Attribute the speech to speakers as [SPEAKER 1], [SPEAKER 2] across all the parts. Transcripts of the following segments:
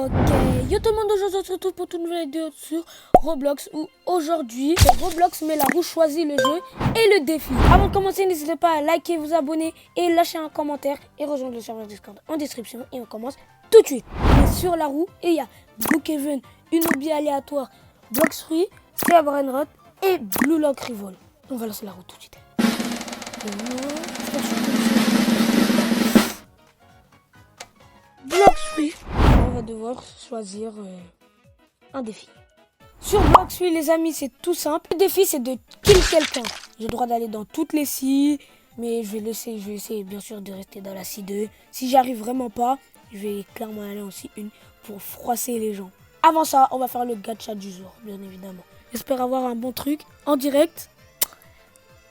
[SPEAKER 1] Ok, yo tout le monde, aujourd'hui on se retrouve pour toute nouvelle vidéo sur Roblox où aujourd'hui Roblox met la roue, choisit le jeu et le défi. Avant de commencer, n'hésitez pas à liker, vous abonner et lâcher un commentaire et rejoindre le serveur Discord en description et on commence tout de suite. On est sur la roue et il y a Brookhaven, Unobi aléatoire, Blox Free, Fair Brainrot et Blue Lock Rivol. On va lancer la roue tout de suite. Blox Free. On va devoir choisir un défi. Sur Blox Free, les amis, c'est tout simple. Le défi, c'est de kill quelqu'un. J'ai le droit d'aller dans toutes les scies, mais je vais essayer bien sûr de rester dans la scie 2. Si j'y arrive vraiment pas, je vais clairement aller en scie 1 pour froisser les gens. Avant ça, on va faire le gacha du jour, bien évidemment. J'espère avoir un bon truc en direct.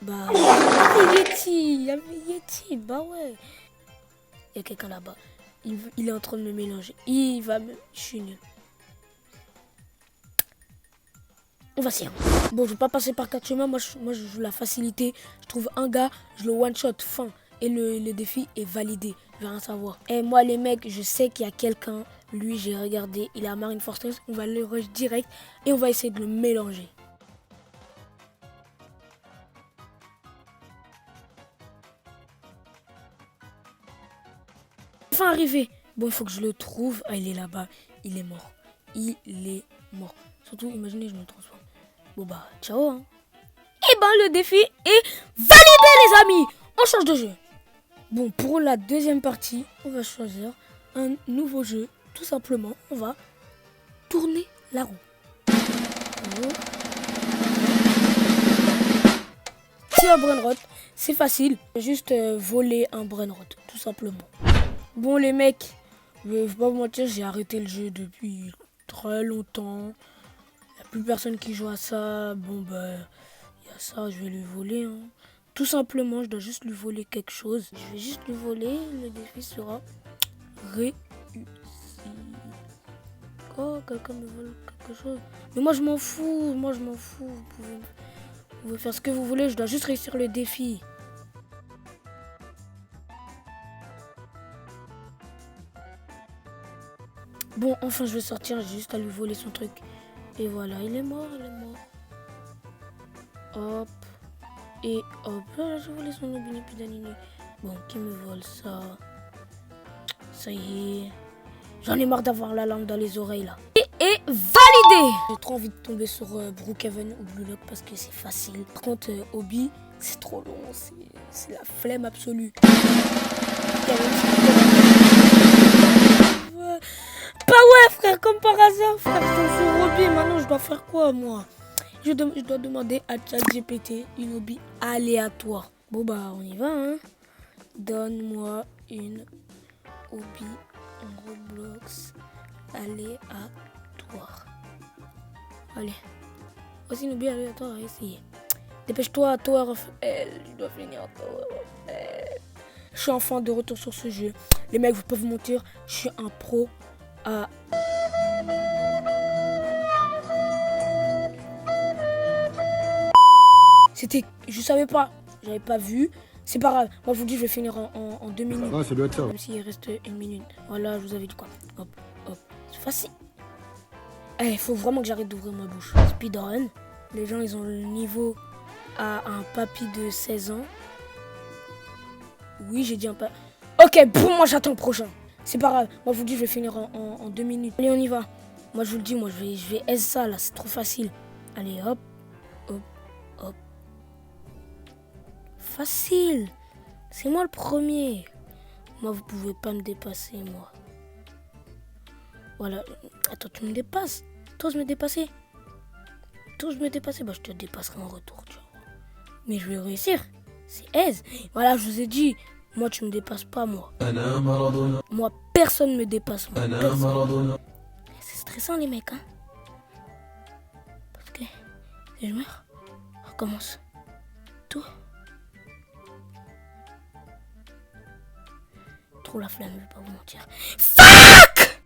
[SPEAKER 1] Bah, il y avait Yeti, bah ouais. Il y a quelqu'un là-bas. Il est en train de me mélanger. Il va me... Je suis nul. On va essayer. Bon, je vais pas passer par 4 chemins. Moi, je joue la facilité. Je trouve un gars, je le one-shot, fin. Et le défi est validé. Je vais rien savoir. Et moi, les mecs, je sais qu'il y a quelqu'un. Lui, j'ai regardé. Il est à Marine Fortress. On va le rush direct. Et on va essayer de le mélanger. Enfin arrivé. Bon, il faut que je le trouve. Ah, il est là-bas. Il est mort. Il est mort. Surtout, imaginez, je me transforme. Bon, bah, ciao. Hein. Et ben, le défi est validé, les amis. On change de jeu. Bon, pour la deuxième partie, on va choisir un nouveau jeu. Tout simplement, on va tourner la roue. C'est un Brainrot. C'est facile. Juste voler un Brainrot, tout simplement. Bon les mecs, je vais pas vous mentir, j'ai arrêté le jeu depuis très longtemps. Il n'y a plus personne qui joue à ça. Bon bah, il y a ça, je vais lui voler. Hein. Tout simplement, je dois juste lui voler quelque chose. Je vais juste lui voler, le défi sera réussi. Oh, quelqu'un me vole quelque chose. Mais moi je m'en fous, Vous pouvez faire ce que vous voulez, je dois juste réussir le défi. Bon, enfin, je vais sortir, j'ai juste à lui voler son truc. Et voilà, il est mort. Hop. Et hop. Là, j'ai volé son objet plus d'animé. Bon, qui me vole ça? Ça y est. J'en ai marre d'avoir la langue dans les oreilles, là. Et validé! J'ai trop envie de tomber sur Brookhaven ou Blue Lock parce que c'est facile. Par contre, Obi, c'est trop long. C'est la flemme absolue. Bah ouais frère, comme par hasard frère, je suis sur Obi, maintenant je dois faire quoi moi? Je dois demander à ChatGPT une hobby aléatoire. Bon bah on y va hein. Donne-moi une hobby en Roblox aléatoire. Allez, voici une hobby aléatoire à essayer. Dépêche-toi, Tower of Hell, je dois finir Tower of Hell. Je suis enfin de retour sur ce jeu. Les mecs, vous pouvez vous mentir, je suis un pro. Je savais pas, j'avais pas vu. C'est pas grave, moi je vous dis je vais finir en 2 minutes.
[SPEAKER 2] Ouais, ça doit être ça.
[SPEAKER 1] Même s'il reste 1 minute. Voilà, je vous avais dit quoi. Hop, hop, c'est facile. Il faut vraiment que j'arrête d'ouvrir ma bouche. Speedrun, les gens ils ont le niveau à un papy de 16 ans. Oui, j'ai dit un pas. Ok, pour moi j'attends le prochain. C'est pas grave, moi je vous dis je vais finir en 2 minutes. Allez, on y va. Moi je vous le dis, moi je vais S ça là, c'est trop facile. Allez, hop, hop, hop. Facile. C'est moi le premier. Moi vous pouvez pas me dépasser, moi. Voilà. Attends, tu me dépasses. T'oses me dépasser. Bah je te dépasserai en retour, tu vois. Mais je vais réussir. C'est aise. Voilà, je vous ai dit. Moi, tu me dépasses pas, moi. Moi, personne me dépasse. C'est stressant, les mecs, hein. Parce que si je meurs, on recommence. Tout. Trop la flamme, je vais pas vous mentir. Fuck!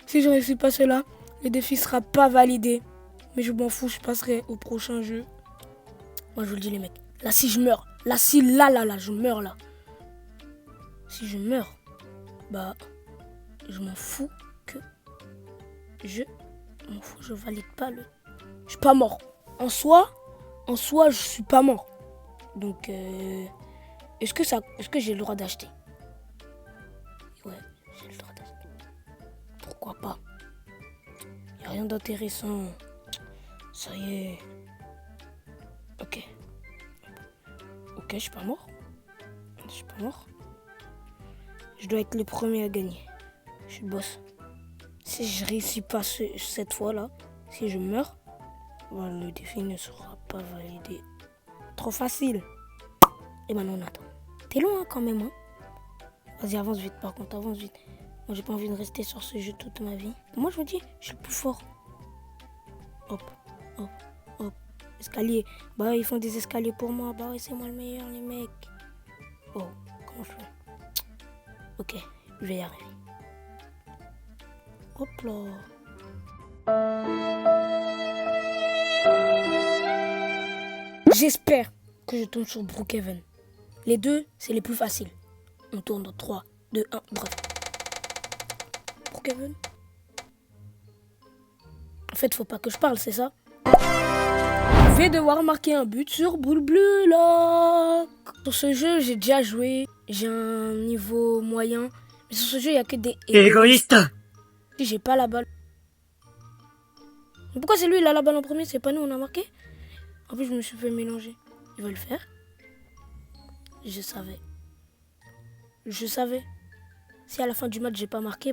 [SPEAKER 1] Si je réussis pas cela, le défi sera pas validé. Mais je m'en fous, je passerai au prochain jeu. Moi je vous le dis les mecs, là si je meurs, Là, si là, je meurs là. Si je meurs, bah, je m'en fous que... Je valide pas le... Je suis pas mort. En soi, je suis pas mort. Donc, est-ce que j'ai le droit d'acheter? Ouais, j'ai le droit d'acheter. Pourquoi pas? Y a rien d'intéressant. Ça y est. Ok, je suis pas mort. Je dois être le premier à gagner. Je suis le boss. Si je réussis pas cette fois-là, si je meurs, le défi ne sera pas validé. Trop facile. Et maintenant on attend. T'es loin quand même, hein? Vas-y, avance vite, par contre, avance vite. Moi, j'ai pas envie de rester sur ce jeu toute ma vie. Moi, je me dis, je suis le plus fort. Hop. Escalier. Bah, ils font des escaliers pour moi. Bah, ouais, c'est moi le meilleur, les mecs. Oh, comment je fais? Ok, je vais y arriver. Hop là. J'espère que je tombe sur Brookhaven. Les deux, c'est les plus faciles. On tourne dans 3, 2, 1, bref. Brookhaven. En fait, faut pas que je parle, c'est ça? Je vais devoir marquer un but sur Boule Bleu là. Sur ce jeu, j'ai déjà joué. J'ai un niveau moyen. Mais sur ce jeu, il n'y a que des
[SPEAKER 2] égoïstes.
[SPEAKER 1] Si j'ai pas la balle. Mais pourquoi c'est lui, il a la balle en premier? C'est pas nous, on a marqué? En plus, je me suis fait mélanger. Il va le faire. Je savais. Si à la fin du match, j'ai pas marqué,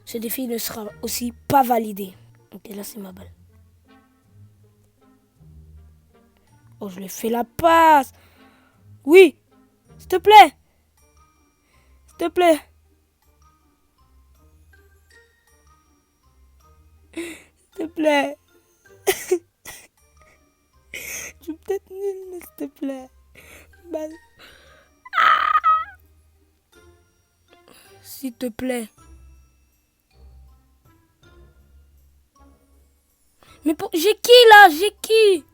[SPEAKER 1] ce défi ne sera aussi pas validé. Ok, là, c'est ma balle. Oh, je lui ai fait la passe. Oui, s'il te plaît. S'il te plaît. S'il te plaît. Je suis peut-être nulle, mais s'il te plaît. Balle. S'il te plaît. Mais j'ai qui là? J'ai qui?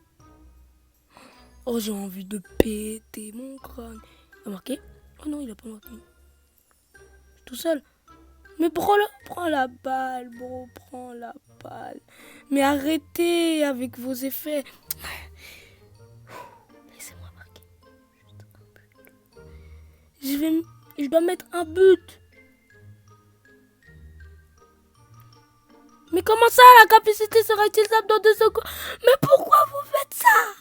[SPEAKER 1] Oh, j'ai envie de péter mon crâne. Il a marqué? Oh non, il a pas marqué. Je suis tout seul. Mais prends la balle, bro. Prends la balle. Mais arrêtez avec vos effets. Laissez-moi marquer. Juste un but. Je dois mettre un but. Mais comment ça, la capacité sera utilisable dans 2 secondes? Mais pourquoi vous faites ça?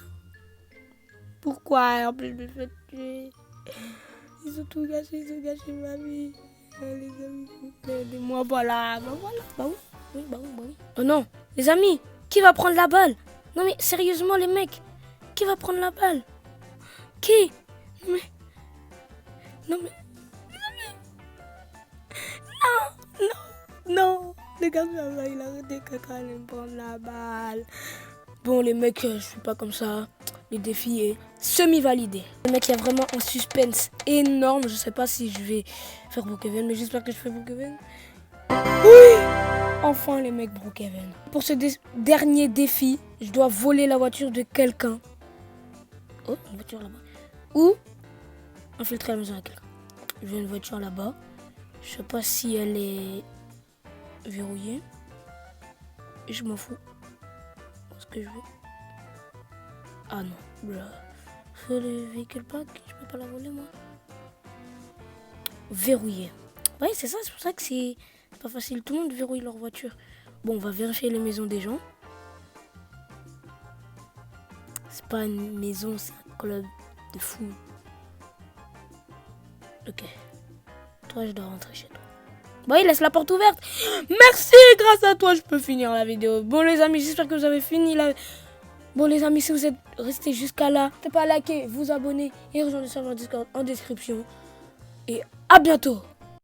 [SPEAKER 1] Pourquoi? En plus, je me fais tuer. Ils ont tout gâché, ma vie. Les amis, aidez-moi, voilà. Bah oui. Oh non, les amis, qui va prendre la balle? Non mais, sérieusement, les mecs, qui va prendre la balle? Qui? Non mais, les amis. Non. Le gars, il a arrêté quelqu'un de me prendre la balle. Bon, les mecs, je suis pas comme ça. Le défi est semi-validé. Le mec, il y a vraiment un suspense énorme. Je sais pas si je vais faire Brookhaven, mais j'espère que je fais Brookhaven. Oui! Enfin, les mecs, Brookhaven. Pour ce dernier défi, je dois voler la voiture de quelqu'un. Oh, une voiture là-bas. Ou infiltrer la maison à quelqu'un. Je veux une voiture là-bas. Je sais pas si elle est verrouillée. Et je m'en fous. Ce que je veux. Ah non, sur le véhicule pack, je peux pas la voler moi. Verrouillé. Oui, c'est ça, c'est pour ça que c'est pas facile. Tout le monde verrouille leur voiture. Bon, on va vérifier les maisons des gens. C'est pas une maison, c'est un club de fous. Ok. Toi, je dois rentrer chez toi. Bon, il laisse la porte ouverte. Merci, grâce à toi, je peux finir la vidéo. Bon, les amis, j'espère que vous avez fini la... Bon, les amis, si vous êtes restés jusqu'à là, n'hésitez pas à liker, vous abonner et rejoindre le serveur Discord en description. Et à bientôt.